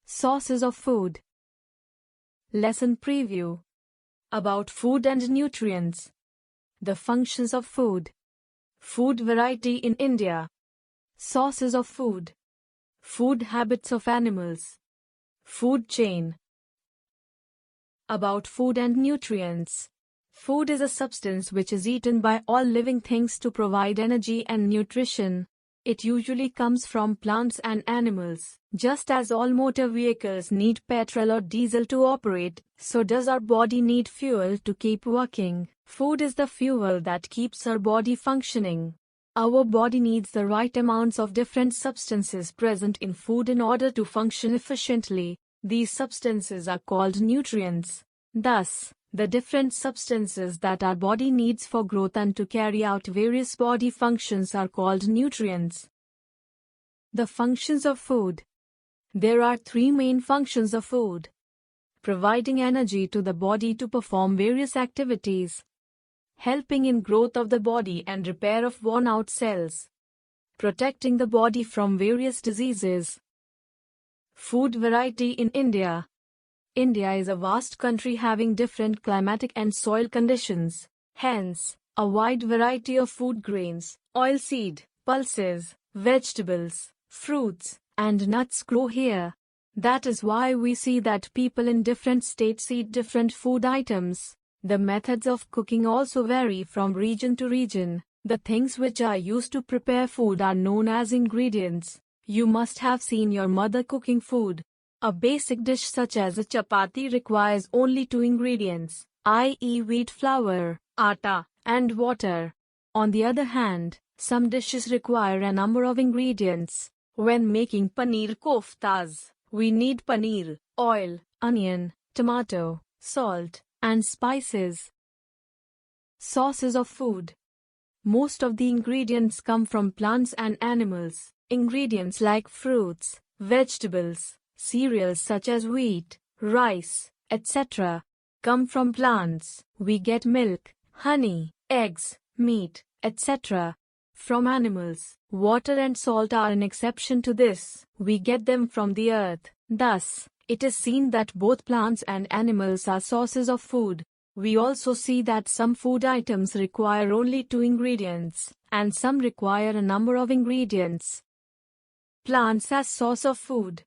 Sources of food. Lesson preview. About food and nutrients. The functions of food. Food variety in India. Sources of food. Food habits of animals. Food chain. About food and nutrients. Food is a substance which is eaten by all living things to provide energy and nutrition. It usually comes from plants and animals. Just as all motor vehicles need petrol or diesel to operate, so does our body need fuel to keep working. Food is the fuel that keeps our body functioning. Our body needs the right amounts of different substances present in food in order to function efficiently. These substances are called nutrients. Thus, the different substances that our body needs for growth and to carry out various body functions are called nutrients. The functions of food. There are three main functions of food. Providing energy to the body to perform various activities. Helping in growth of the body and repair of worn-out cells. Protecting the body from various diseases. Food variety in India. India is a vast country having different climatic and soil conditions. Hence, a wide variety of food grains, oilseed, pulses, vegetables, fruits, and nuts grow here. That is why we see that people in different states eat different food items. The methods of cooking also vary from region to region. The things which are used to prepare food are known as ingredients. You must have seen your mother cooking food. A basic dish such as a chapati requires only 2 ingredients, i.e. wheat flour, atta, and water. On the other hand, some dishes require a number of ingredients. When making paneer koftas, we need paneer, oil, onion, tomato, salt, and spices. Sources of food. Most of the ingredients come from plants and animals. Ingredients like fruits, vegetables, cereals such as wheat, rice, etc. come from plants. We get milk, honey, eggs, meat, etc. from animals. Water and salt are an exception to this. We get them from the earth. Thus, it is seen that both plants and animals are sources of food. We also see that some food items require only 2 ingredients, and some require a number of ingredients. Plants as source of food.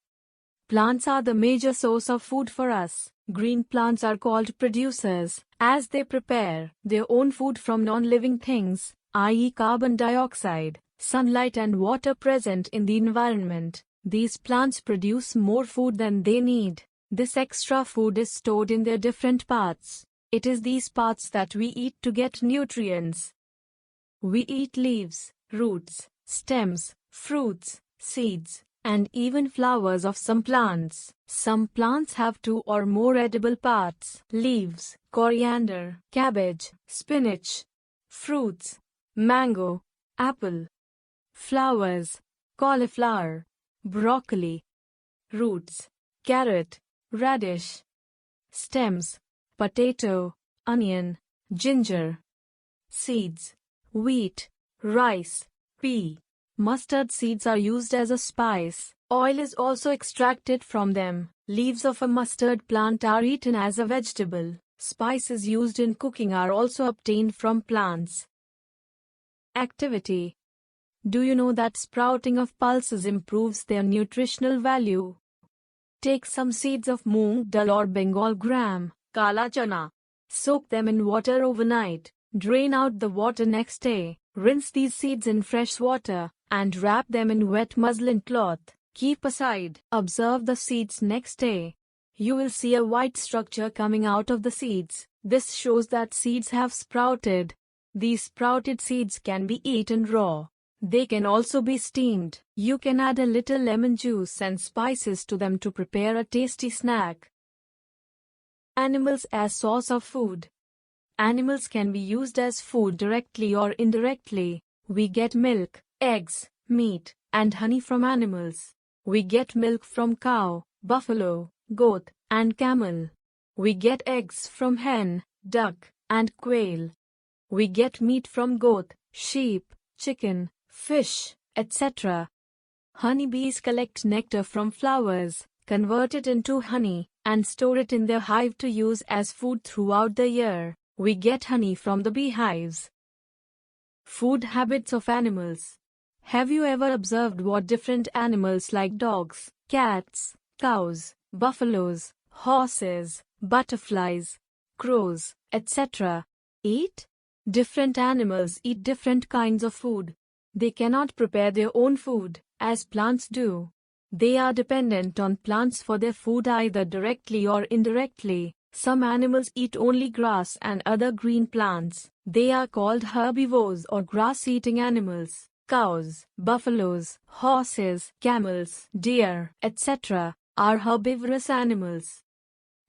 Plants are the major source of food for us. Green plants are called producers, as they prepare their own food from non-living things, i.e. carbon dioxide, sunlight and water present in the environment. These plants produce more food than they need. This extra food is stored in their different parts. It is these parts that we eat to get nutrients. We eat leaves, roots, stems, fruits, seeds, and even flowers of some plants. Some plants have 2 or more edible parts: leaves, coriander, cabbage, spinach; fruits, mango, apple; flowers, cauliflower, broccoli; roots, carrot, radish; stems, potato, onion, ginger; seeds, wheat, rice, pea. Mustard seeds are used as a spice. Oil is also extracted from them. Leaves of a mustard plant are eaten as a vegetable. Spices used in cooking are also obtained from plants. Activity. Do you know that sprouting of pulses improves their nutritional value? Take some seeds of moong dal or Bengal gram, kala chana. Soak them in water overnight. Drain out the water next day. Rinse these seeds in fresh water and wrap them in wet muslin cloth. Keep aside. Observe the seeds next day. You will see a white structure coming out of the seeds. This shows that seeds have sprouted. These sprouted seeds can be eaten raw. They can also be steamed. You can add a little lemon juice and spices to them to prepare a tasty snack. Animals as source of food. Animals can be used as food directly or indirectly. We get milk, eggs, meat, and honey from animals. We get milk from cow, buffalo, goat, and camel. We get eggs from hen, duck, and quail. We get meat from goat, sheep, chicken, fish, etc. Honeybees collect nectar from flowers, convert it into honey, and store it in their hive to use as food throughout the year. We get honey from the beehives. Food habits of animals. Have you ever observed what different animals like dogs, cats, cows, buffaloes, horses, butterflies, crows, etc. eat? Different animals eat different kinds of food. They cannot prepare their own food, as plants do. They are dependent on plants for their food either directly or indirectly. Some animals eat only grass and other green plants. They are called herbivores or grass-eating animals. Cows, buffaloes, horses, camels, deer, etc. are herbivorous animals.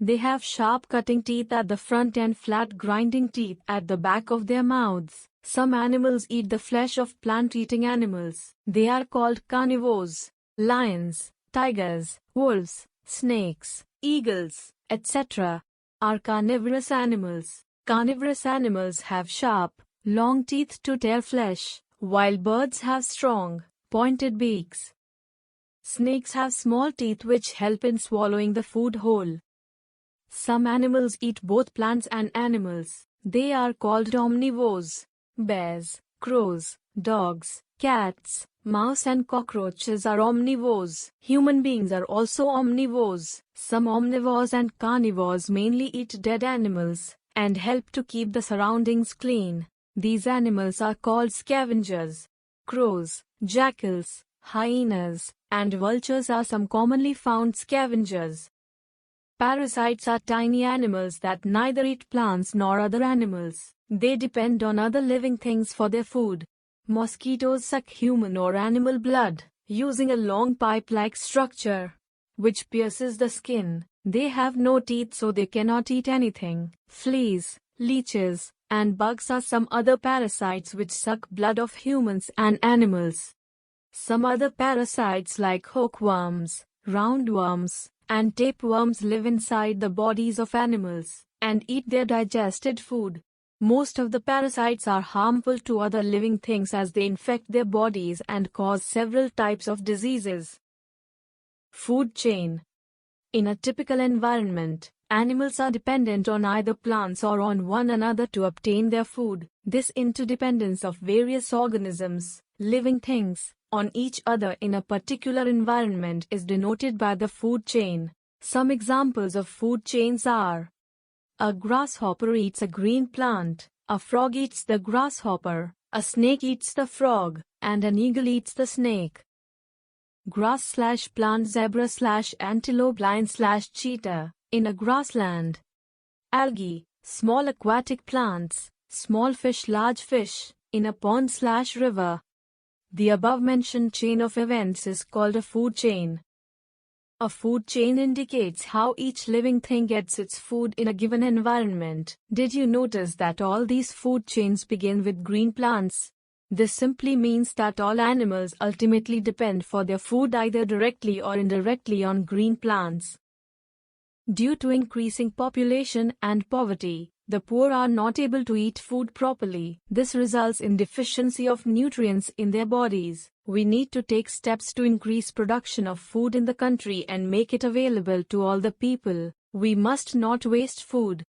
They have sharp cutting teeth at the front and flat grinding teeth at the back of their mouths. Some animals eat the flesh of plant-eating animals. They are called carnivores. Lions, tigers, wolves, snakes, eagles, etc. are carnivorous animals. Carnivorous animals have sharp, long teeth to tear flesh, while birds have strong, pointed beaks. Snakes have small teeth which help in swallowing the food whole. Some animals eat both plants and animals. They are called omnivores. Bears, crows, dogs, cats, mouse and cockroaches are omnivores. Human beings are also omnivores. Some omnivores and carnivores mainly eat dead animals and help to keep the surroundings clean. These animals are called scavengers. Crows, jackals, hyenas, and vultures are some commonly found scavengers. Parasites are tiny animals that neither eat plants nor other animals. They depend on other living things for their food. Mosquitoes suck human or animal blood, using a long pipe-like structure, which pierces the skin. They have no teeth so they cannot eat anything. Fleas, leeches, and bugs are some other parasites which suck blood of humans and animals. Some other parasites like hookworms, roundworms, and tapeworms live inside the bodies of animals and eat their digested food. Most of the parasites are harmful to other living things as they infect their bodies and cause several types of diseases. Food chain. In a typical environment, animals are dependent on either plants or on one another to obtain their food. This interdependence of various organisms, living things, on each other in a particular environment is denoted by the food chain. Some examples of food chains are: a grasshopper eats a green plant, a frog eats the grasshopper, a snake eats the frog, and an eagle eats the snake. Grass/plant, zebra/antelope, lion/cheetah, in a grassland. Algae, small aquatic plants, small fish, large fish, in a pond/river. The above-mentioned chain of events is called a food chain. A food chain indicates how each living thing gets its food in a given environment. Did you notice that all these food chains begin with green plants? This simply means that all animals ultimately depend for their food either directly or indirectly on green plants. Due to increasing population and poverty, the poor are not able to eat food properly. This results in deficiency of nutrients in their bodies. We need to take steps to increase production of food in the country and make it available to all the people. We must not waste food.